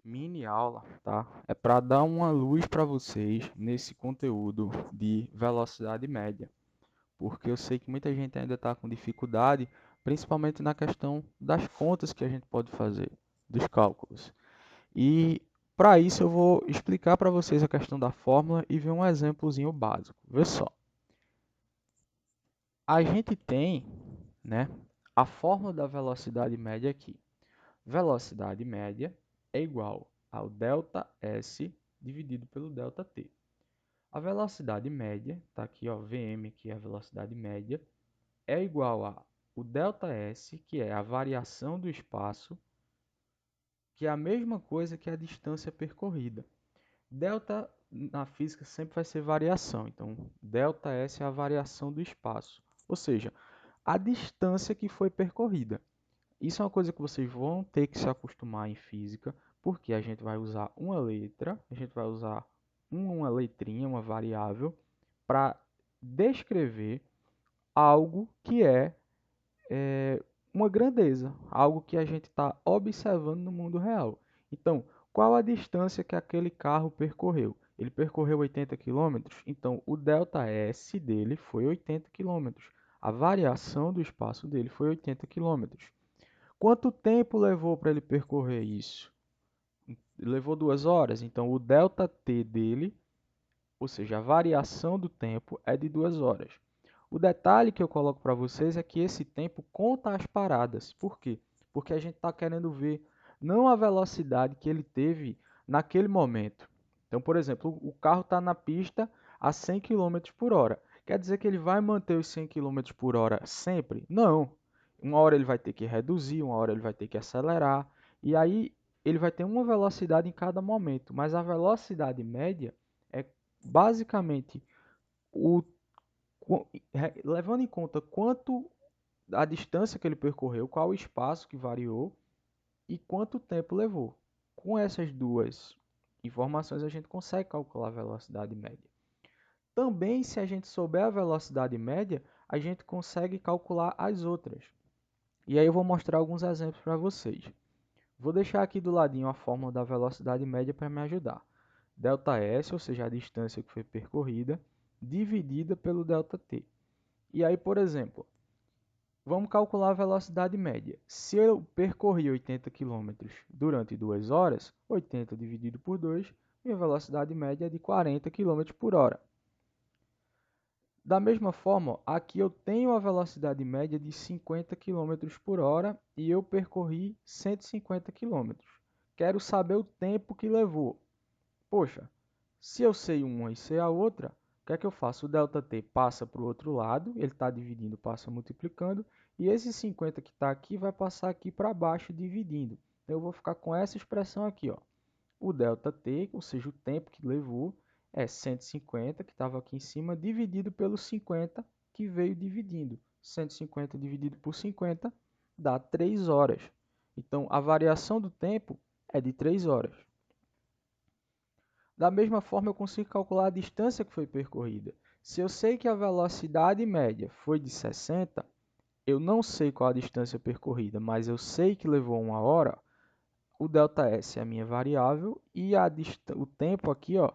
mini aula, tá? É para dar uma luz para vocês nesse conteúdo de velocidade média, porque eu sei que muita gente ainda está com dificuldade, principalmente na questão das contas que a gente pode fazer, dos cálculos. E para isso eu vou explicar para vocês a questão da fórmula e ver um exemplozinho básico. Vê só. A gente tem, né, a fórmula da velocidade média aqui. Velocidade média é igual ao ΔS dividido pelo ΔT. A velocidade média, está aqui, ó, Vm, que é a velocidade média, é igual a o ΔS, que é a variação do espaço, que é a mesma coisa que a distância percorrida. Delta na física sempre vai ser variação, então ΔS é a variação do espaço, ou seja, a distância que foi percorrida. Isso é uma coisa que vocês vão ter que se acostumar em física, porque a gente vai usar uma letra, a gente vai usar uma letrinha, uma variável, para descrever algo que é uma grandeza, algo que a gente está observando no mundo real. Então, qual a distância que aquele carro percorreu? Ele percorreu 80 quilômetros, então o ΔS dele foi 80 quilômetros. A variação do espaço dele foi 80 quilômetros. Quanto tempo levou para ele percorrer isso? Levou 2 horas, então o ΔT dele, ou seja, a variação do tempo é de 2 horas. O detalhe que eu coloco para vocês é que esse tempo conta as paradas. Por quê? Porque a gente está querendo ver não a velocidade que ele teve naquele momento. Então, por exemplo, o carro está na pista a 100 km por hora. Quer dizer que ele vai manter os 100 km por hora sempre? Não. Uma hora ele vai ter que reduzir, uma hora ele vai ter que acelerar. E aí ele vai ter uma velocidade em cada momento. Mas a velocidade média é basicamente o levando em conta quanto a distância que ele percorreu, qual o espaço que variou e quanto tempo levou. Com essas duas informações, a gente consegue calcular a velocidade média. Também, se a gente souber a velocidade média, a gente consegue calcular as outras. E aí eu vou mostrar alguns exemplos para vocês. Vou deixar aqui do ladinho a fórmula da velocidade média para me ajudar. ΔS, ou seja, a distância que foi percorrida, dividida pelo ΔT. E aí, por exemplo, vamos calcular a velocidade média. Se eu percorri 80 km durante 2 horas, 80 dividido por 2, minha velocidade média é de 40 km por hora. Da mesma forma, aqui eu tenho a velocidade média de 50 km por hora e eu percorri 150 km. Quero saber o tempo que levou. Poxa, se eu sei uma e sei a outra, o que é que eu faço? O ΔT passa para o outro lado, ele está dividindo, passa multiplicando, e esse 50 que está aqui vai passar aqui para baixo dividindo. Então, eu vou ficar com essa expressão aqui, ó. O ΔT, ou seja, o tempo que levou, é 150, que estava aqui em cima, dividido pelo 50, que veio dividindo. 150 dividido por 50 dá 3 horas. Então, a variação do tempo é de 3 horas. Da mesma forma, eu consigo calcular a distância que foi percorrida. Se eu sei que a velocidade média foi de 60, eu não sei qual a distância percorrida, mas eu sei que levou 1 hora, o ΔS é a minha variável e o tempo aqui, ó,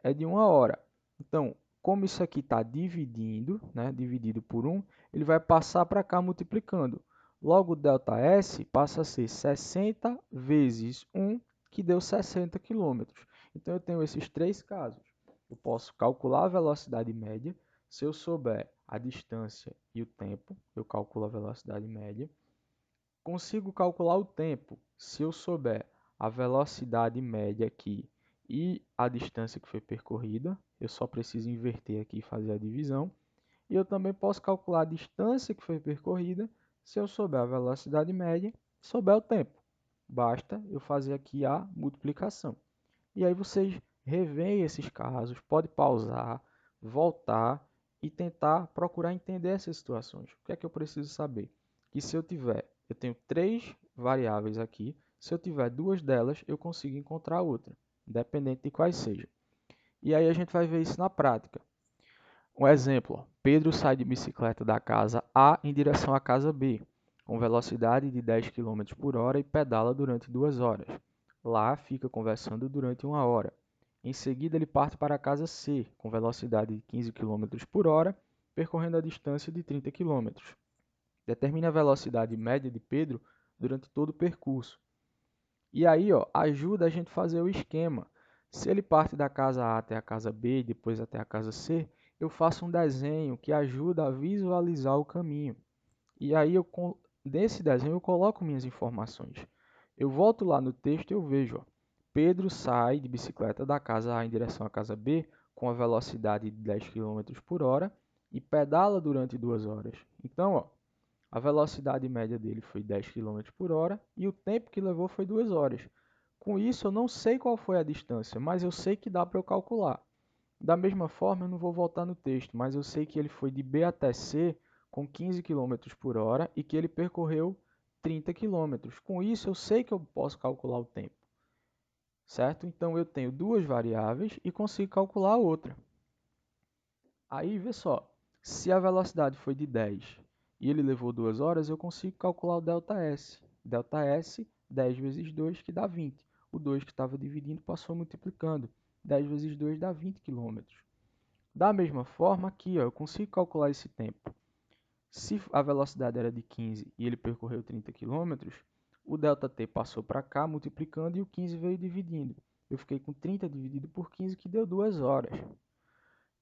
é de 1 hora. Então, como isso aqui está dividindo, né, dividido por 1, ele vai passar para cá multiplicando. Logo, o ΔS passa a ser 60 vezes 1, que deu 60 km. Então, eu tenho esses três casos. Eu posso calcular a velocidade média. Se eu souber a distância e o tempo, eu calculo a velocidade média. Consigo calcular o tempo se eu souber a velocidade média aqui e a distância que foi percorrida. Eu só preciso inverter aqui e fazer a divisão. E eu também posso calcular a distância que foi percorrida se eu souber a velocidade média e souber o tempo. Basta eu fazer aqui a multiplicação. E aí vocês reveem esses casos, pode pausar, voltar e tentar procurar entender essas situações. O que é que eu preciso saber? Que se eu tenho 3 variáveis aqui, se eu tiver 2 delas, eu consigo encontrar outra, independente de quais sejam. E aí a gente vai ver isso na prática. Um exemplo, Pedro sai de bicicleta da casa A em direção à casa B, com velocidade de 10 km por hora e pedala durante 2 horas. Lá fica conversando durante 1 hora. Em seguida, ele parte para a casa C, com velocidade de 15 km por hora, percorrendo a distância de 30 km. Determine a velocidade média de Pedro durante todo o percurso. E aí, ó, ajuda a gente a fazer o esquema. Se ele parte da casa A até a casa B e depois até a casa C, eu faço um desenho que ajuda a visualizar o caminho. E aí, nesse desenho, eu coloco minhas informações. Eu volto lá no texto e eu vejo, ó, Pedro sai de bicicleta da casa A em direção à casa B com a velocidade de 10 km por hora e pedala durante 2 horas. Então, ó, a velocidade média dele foi 10 km por hora e o tempo que levou foi 2 horas. Com isso, eu não sei qual foi a distância, mas eu sei que dá para eu calcular. Da mesma forma, eu não vou voltar no texto, mas eu sei que ele foi de B até C com 15 km por hora e que ele percorreu 30 km. Com isso, eu sei que eu posso calcular o tempo, certo? Então, eu tenho duas variáveis e consigo calcular a outra. Aí, vê só, se a velocidade foi de 10 e ele levou 2 horas, eu consigo calcular o ΔS. ΔS, 10 vezes 2, que dá 20. O 2 que estava dividindo passou multiplicando. 10 vezes 2 dá 20 km. Da mesma forma, aqui ó, eu consigo calcular esse tempo. Se a velocidade era de 15 e ele percorreu 30 km, o ΔT passou para cá multiplicando e o 15 veio dividindo. Eu fiquei com 30 dividido por 15, que deu 2 horas.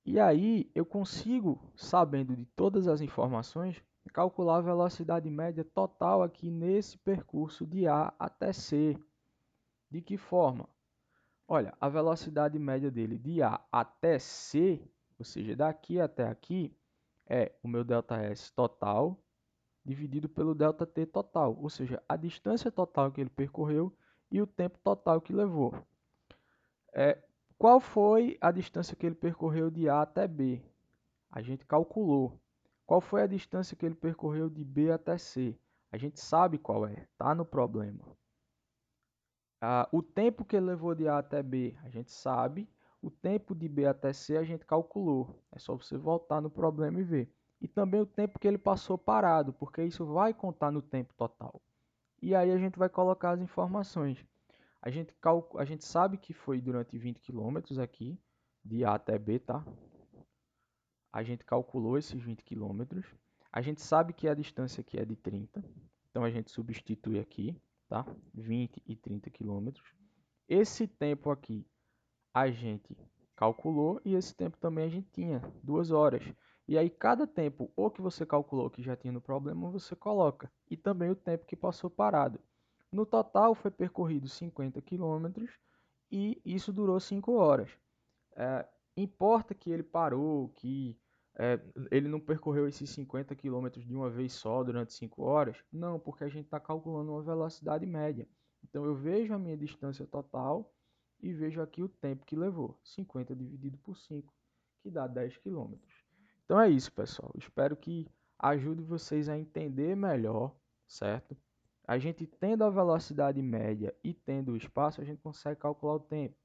E aí eu consigo, sabendo de todas as informações, calcular a velocidade média total aqui nesse percurso de A até C. De que forma? Olha, a velocidade média dele de A até C, ou seja, daqui até aqui, é o meu ΔS total dividido pelo ΔT total, ou seja, a distância total que ele percorreu e o tempo total que levou. Qual foi a distância que ele percorreu de A até B? A gente calculou. Qual foi a distância que ele percorreu de B até C? A gente sabe qual é, está no problema. O tempo que ele levou de A até B, a gente sabe. O tempo de B até C, a gente calculou. É só você voltar no problema e ver. E também o tempo que ele passou parado, porque isso vai contar no tempo total. E aí a gente vai colocar as informações. A gente sabe que foi durante 20 km aqui, de A até B, tá? A gente calculou esses 20 km. A gente sabe que a distância aqui é de 30. Então a gente substitui aqui, tá? 20 e 30 km. Esse tempo aqui a gente calculou e esse tempo também a gente tinha, 2 horas. E aí cada tempo, ou que você calculou que já tinha no problema, você coloca. E também o tempo que passou parado. No total foi percorrido 50 km e isso durou 5 horas. Importa que ele parou, que ele não percorreu esses 50 km de uma vez só durante 5 horas? Não, porque a gente está calculando uma velocidade média. Então eu vejo a minha distância total e vejo aqui o tempo que levou. 50 dividido por 5, que dá 10 km. Então é isso, pessoal. Espero que ajude vocês a entender melhor, certo? A gente tendo a velocidade média e tendo o espaço, a gente consegue calcular o tempo.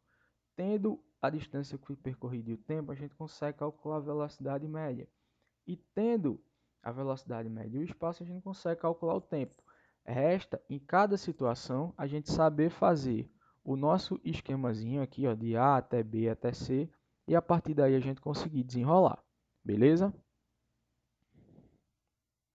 Tendo a distância que foi percorrida e o tempo, a gente consegue calcular a velocidade média. E tendo a velocidade média e o espaço, a gente consegue calcular o tempo. Resta, em cada situação, a gente saber fazer o nosso esquemazinho aqui, ó, de A até B até C, e a partir daí a gente conseguir desenrolar. Beleza?